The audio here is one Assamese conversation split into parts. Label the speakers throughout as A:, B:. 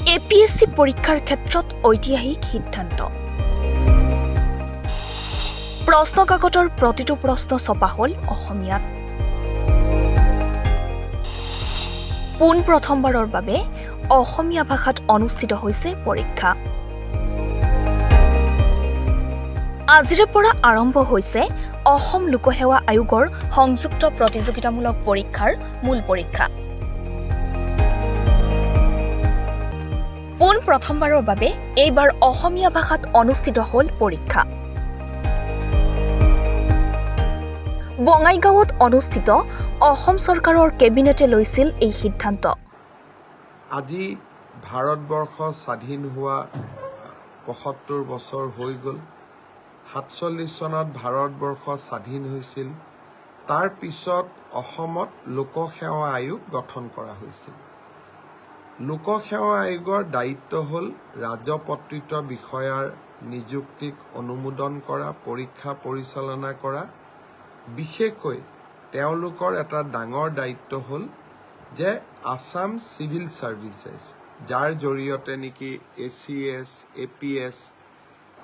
A: APSC পৰীক্ষাৰ ক্ষেত্ৰত ঐতিহাসিক সিদ্ধান্ত। প্ৰশ্নকাকতৰ প্ৰতিটো প্ৰশ্ন ছপা হ'ল অসমীয়াত। পোন প্ৰথমবাৰৰ বাবে অসমীয়া ভাষাত অনুষ্ঠিত হৈছে পৰীক্ষা। আজিৰে পৰা আৰম্ভ হৈছে অসম লোকসেৱা আয়োগৰ সংযুক্ত প্ৰতিযোগিতামূলক পৰীক্ষাৰ মূল পৰীক্ষা। পোন প্ৰথমবাৰৰ বাবে এইবাৰ অসমীয়া ভাষাত অনুষ্ঠিত হ'ল পৰীক্ষা। বঙাইগাঁৱত অনুষ্ঠিত অসম চৰকাৰৰ কেবিনেটে লৈছিল এই সিদ্ধান্ত।
B: আজি ভাৰতবৰ্ষ স্বাধীন হোৱা ৭৫ বছৰ হৈ গ'ল। ৪৭ চনত ভাৰতবৰ্ষ স্বাধীন হৈছিল। তাৰ পিছত অসমত লোকসেৱা আয়োগ গঠন কৰা হৈছিল। লোকসেৱা আয়োগৰ দায়িত্ব হ'ল ৰাজপত্ৰিত বিষয়াৰ নিযুক্তিক অনুমোদন কৰা, পৰীক্ষা পৰিচালনা কৰা। বিশেষকৈ তেওঁলোকৰ এটা ডাঙৰ দায়িত্ব হ'ল যে আছাম চিভিল ছাৰ্ভিচেছ, যাৰ জৰিয়তে নেকি ACS, APS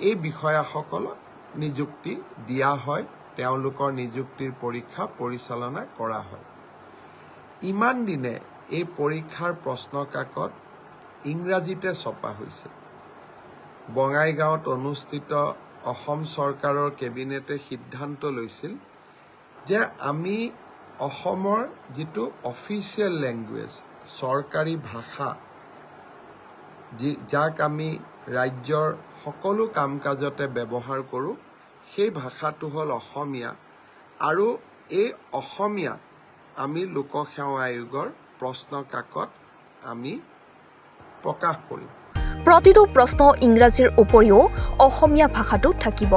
B: এই বিষয়াসকলক নিযুক্তি দিয়া হয়, তেওঁলোকৰ নিযুক্তিৰ পৰীক্ষা পৰিচালনা কৰা হয়। ইমান দিনে এই পৰীক্ষাৰ প্ৰশ্নকাকত ইংৰাজীতে ছপা হৈছিল। বঙাইগাঁৱত অনুষ্ঠিত অসম চৰকাৰৰ কেবিনেটে সিদ্ধান্ত লৈছিল যে আমি অসমৰ যিটো অফিচিয়েল লেংগুৱেজ, চৰকাৰী ভাষা, যাক আমি ৰাজ্যৰ সকলো কাম কাজতে ব্যৱহাৰ কৰোঁ, সেই ভাষাটো হ'ল অসমীয়া। আৰু এই অসমীয়াত আমি লোকসেৱা আয়োগৰ প্ৰশ্নকাকত আমি প্ৰকাশ কৰিম।
A: প্ৰতিটো প্ৰশ্ন ইংৰাজীৰ উপৰিও অসমীয়া ভাষাটো থাকিব।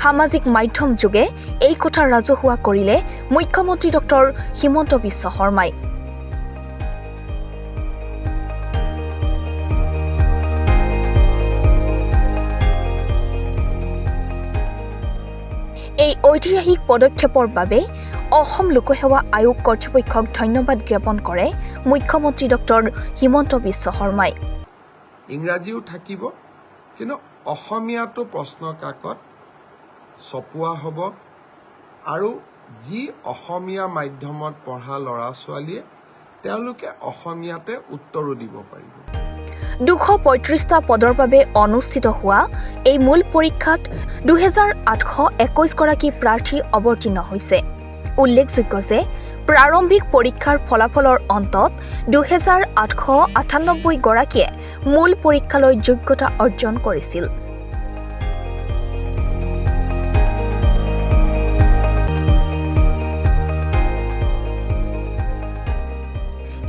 A: সামাজিক মাধ্যম যোগে এই কথা ৰাজহুৱা কৰিলে মুখ্যমন্ত্ৰী ডক্টৰ হিমন্ত বিশ্ব শৰ্মাই। এই ঐতিহাসিক পদক্ষেপৰ বাবে অসম লোকসেৱা আয়োগ কৰ্তৃপক্ষক ধন্যবাদ জ্ঞাপন কৰে মুখ্যমন্ত্ৰী ডক্টৰ হিমন্ত বিশ্ব শৰ্মাই।
B: ইংৰাজীও থাকিব, কিন্তু অসমীয়াটো প্ৰশ্নকাকত ছপোৱা হ'ব। আৰু যি অসমীয়া মাধ্যমত পঢ়া ল'ৰা ছোৱালীয়ে তেওঁলোকে অসমীয়াতে উত্তৰো দিব পাৰিব।
A: ২৩৫টা পদৰ বাবে অনুষ্ঠিত হোৱা এই মূল পৰীক্ষাত ২৮২১ গৰাকী প্ৰাৰ্থী অৱতীৰ্ণ হৈছে। উল্লেখযোগ্য যে প্ৰাৰম্ভিক পৰীক্ষাৰ ফলাফলৰ অন্তত ২৮৯৮ গৰাকীয়ে মূল পৰীক্ষালৈ যোগ্যতা অৰ্জন কৰিছিল।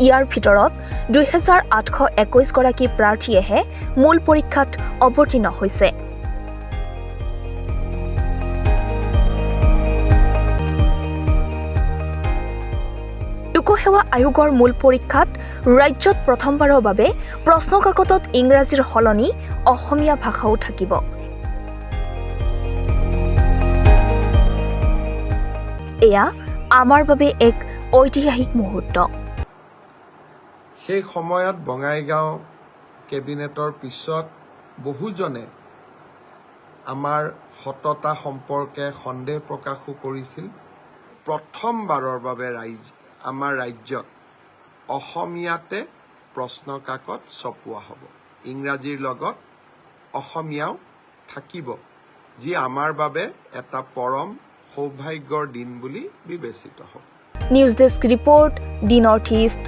A: ইয়াৰ ভিতৰত ২৮২১ গৰাকী প্ৰাৰ্থীয়েহে মূল পৰীক্ষাত অৱতীৰ্ণ হৈছে। লোকসেৱা আয়োগৰ মূল পৰীক্ষাত ৰাজ্যত প্ৰথমবাৰৰ বাবে প্ৰশ্নকাকতত ইংৰাজীৰ সলনি অসমীয়া ভাষাও থাকিব। এয়া আমাৰ বাবে এক ঐতিহাসিক মুহূৰ্ত।
B: সেই সময়ত বঙাইগাঁও কেবিনেটৰ পিছত বহুজনে আমাৰ সততা সম্পৰ্কে সন্দেহ প্ৰকাশো কৰিছিল। প্ৰথমবাৰৰ বাবে আমাৰ ৰাজ্যত অসমীয়াতে প্ৰশ্নকাকত ছপোৱা হ'ব। ইংৰাজীৰ লগত অসমীয়াও থাকিব, যি আমাৰ বাবে এটা পৰম সৌভাগ্যৰ দিন বুলি বিবেচিত হ'ব।
A: নিউজ ডেস্ক ৰিপৰ্ট, দি নৰ্থ ইষ্ট।